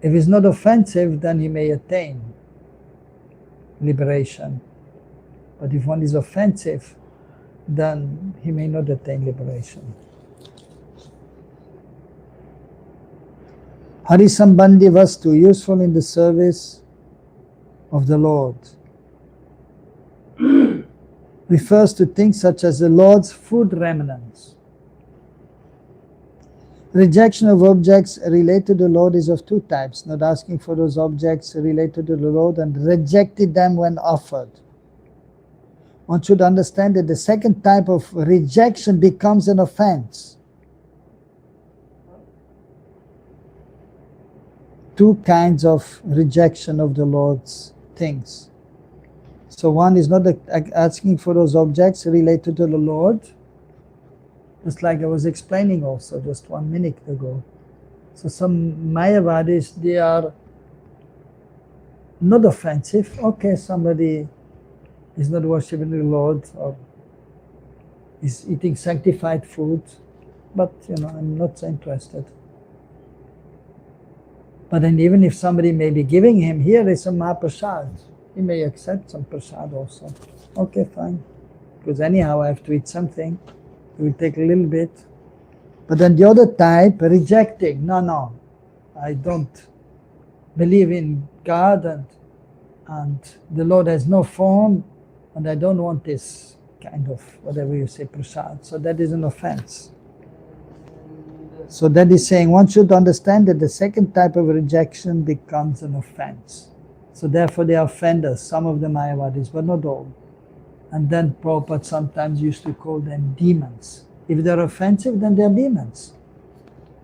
not offensive, then he may attain liberation. But if one is offensive, then he may not attain liberation. Harisambandhi vastu, useful in the service of the Lord, refers to things such as the Lord's food remnants. Rejection of objects related to the Lord is of two types: not asking for those objects related to the Lord, and rejecting them when offered. One should understand that the second type of rejection becomes an offense. Two kinds of rejection of the Lord's things. So one is not asking for those objects related to the Lord, just like I was explaining also just 1 minute ago. So some Mayavadis, they are not offensive. Okay, somebody is not worshiping the Lord or is eating sanctified food, but I'm not so interested. But then even if somebody may be giving him, here is some Mahaprasad, he may accept some prasad also. Okay, fine. Because anyhow I have to eat something, it will take a little bit. But then the other type, rejecting, no, I don't believe in God and the Lord has no form and I don't want this kind of, whatever you say, prasad. So that is an offense. So that is saying one should understand that the second type of rejection becomes an offense. So therefore they are offenders, some of the Mayavadis, but not all. And then Prabhupada sometimes used to call them demons. If they're offensive, then they're demons.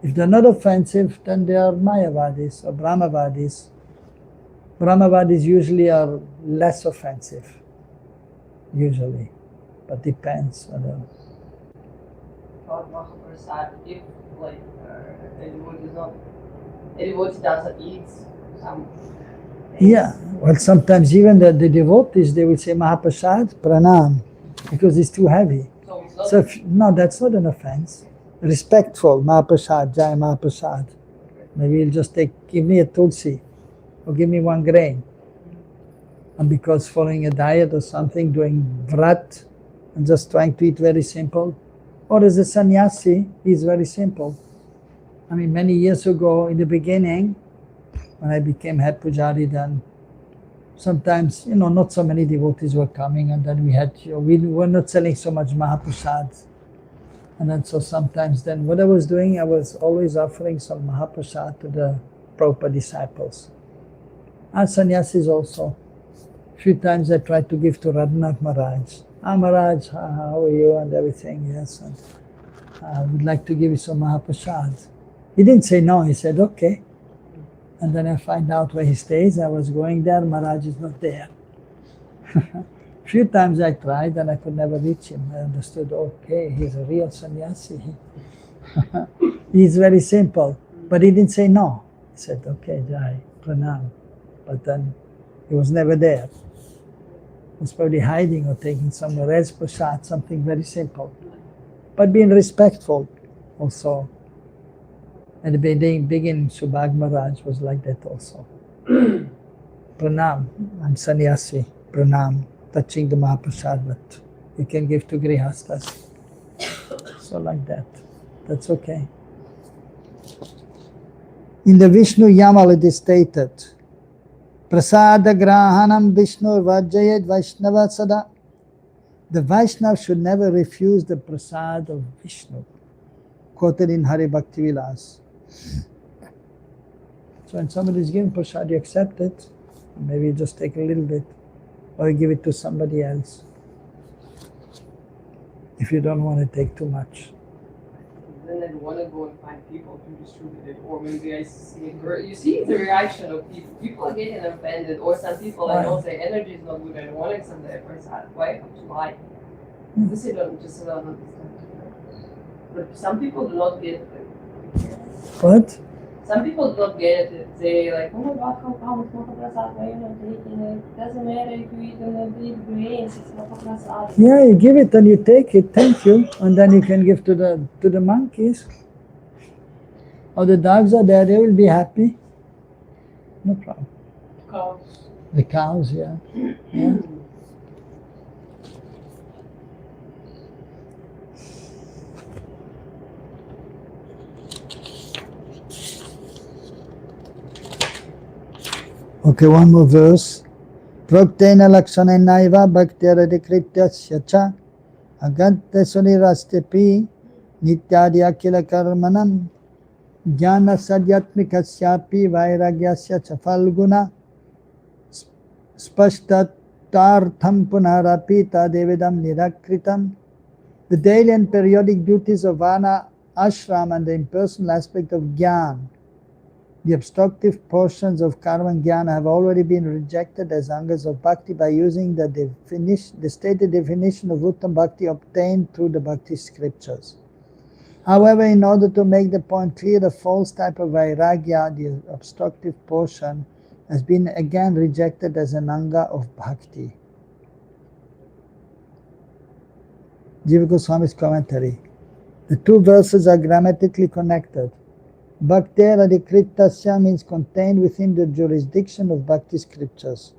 If they're not offensive, then they are Mayavadis or Brahmavadis. Brahmavadis usually are less offensive, usually, but depends. About Mahaprasad, if like a devotee doesn't eat some. Yeah, well, sometimes even the devotees, they will say Mahaprasad, Pranam, because it's too heavy. So it's not. So no, that's not an offense. Respectful, Mahaprasad, Jai Mahaprasad. Maybe you'll just give me a tulsi, or give me 1 grain. And because following a diet or something, doing vrat, and just trying to eat very simple. Or as a sannyasi, he's very simple. I mean, many years ago, in the beginning, when I became head pujari, then sometimes, not so many devotees were coming, and then we were not selling so much Mahaprasad. And then so sometimes then what I was doing, I was always offering some Mahaprasad to the Prabhupada disciples. And sannyasis also. A few times I tried to give to Radhanath Maharaj. Maharaj, how are you? And everything, yes. And I would like to give you some Mahaprasad. He didn't say no, he said okay. And then I find out where he stays. I was going there, Maharaj is not there. Few times I tried and I could never reach him. I understood, okay, he's a real sannyasi. He's very simple. But he didn't say no. He said, okay, Jai, Pranam. But then he was never there. He was probably hiding or taking some res prasad, something very simple. But being respectful also. At the beginning, Subhag Maharaj was like that also. Pranam, I'm sannyasi, Pranam, touching the Mahaprasad, but you can give to Grihastas. So like that, that's okay. In the Vishnu Yamal it is stated, Prasada Grahanam Vishnu Vajayed Vaishnava Sada. The Vaishnava should never refuse the prasad of Vishnu, quoted in Hari Bhakti Vilas. So when somebody is given prasad, you accept it. Maybe you just take a little bit, or you give it to somebody else. If you don't want to take too much. Then I'd want to go and find people to distribute it, or maybe I see it. Or you see the reaction of people. People are getting offended, or some people I know say energy is not good. I don't want to accept that prasad. Why have to lie? This is just about understand. But some people do not get it. What? Some people don't get it. They like, oh my God, how come it's Mahaprasad? Why are you not taking it? It doesn't matter if you eat on the big grains, it's Mahaprasad. Yeah, you give it and you take it, thank you. And then you can give to the monkeys. Or the dogs are there, they will be happy. No problem. Cows. The cows, yeah. Yeah. Okay, one more verse. Praktena lakshanenaiva bhaktiradikrityasya cha agante sunirastepi nityadi akila karmanam jnana sadyatmikasyapi vairagyasya cha falguna spashtatartham punarapi tadevidam nirakritam. The daily and periodic duties of Vana ashram and the impersonal aspect of Gyan, the obstructive portions of karma and jnana, have already been rejected as angas of bhakti by using the stated definition of Uttam Bhakti obtained through the Bhakti scriptures. However, in order to make the point clear, the false type of vairagya, the obstructive portion, has been again rejected as an anga of bhakti. Jiva Goswami's commentary. The two verses are grammatically connected. Bhakter adhikritasya means contained within the jurisdiction of bhakti scriptures.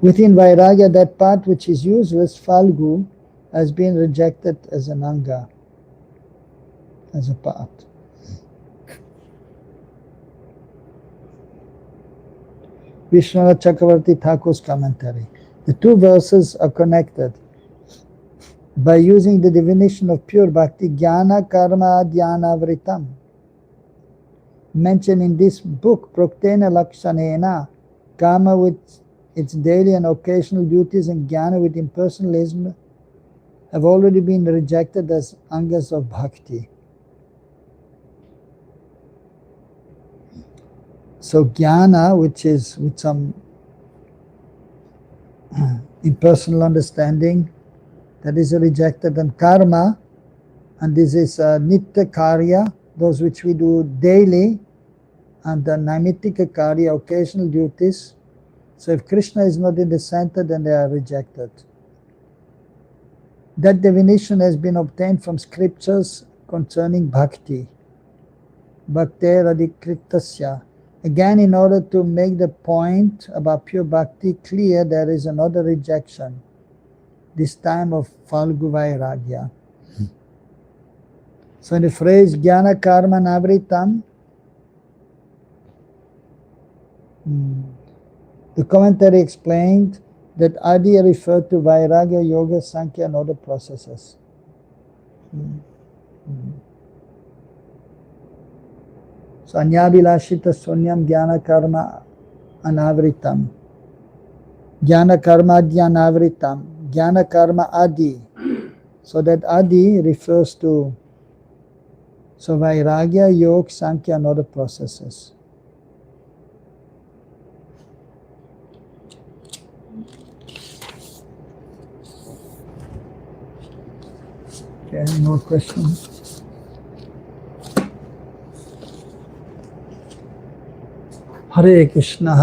Within Vairagya, that part which is useless, Falgu, has been rejected as an anga, as a part. Vishwanath Chakravarti Thakur's commentary. The two verses are connected by using the definition of pure bhakti, jnana karma dhyana vritam, mentioned in this book, Proktena Lakshanena, karma with its daily and occasional duties and jnana with impersonalism have already been rejected as angas of bhakti. So jnana, which is with some impersonal understanding, that is rejected, and karma, and this is nitya karya, those which we do daily, and the naimittika karya, occasional duties. So if Krishna is not in the center, then they are rejected. That definition has been obtained from scriptures concerning bhakti. Bhakter adhikritasya. Again, in order to make the point about pure bhakti clear, there is another rejection, this time of Falgu Vairagya. So in the phrase Jnana Karma Navritam, the commentary explained that Adi referred to Vairagya, Yoga, Sankhya and other processes. So Anyabhilashita Sunyam Jnana Karma Anavritam. Jnana Karma Adhyanavritam. Jnana Karma Adi. So that Adi refers to Vairagya, Yoga, Sankhya and other processes. Okay, any more questions? Hare Krishna,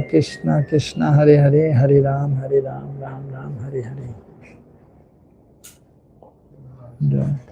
Krishna Krishna, Hare Hare, Hare Ram, Ram Ram, Hare Hare. Yeah.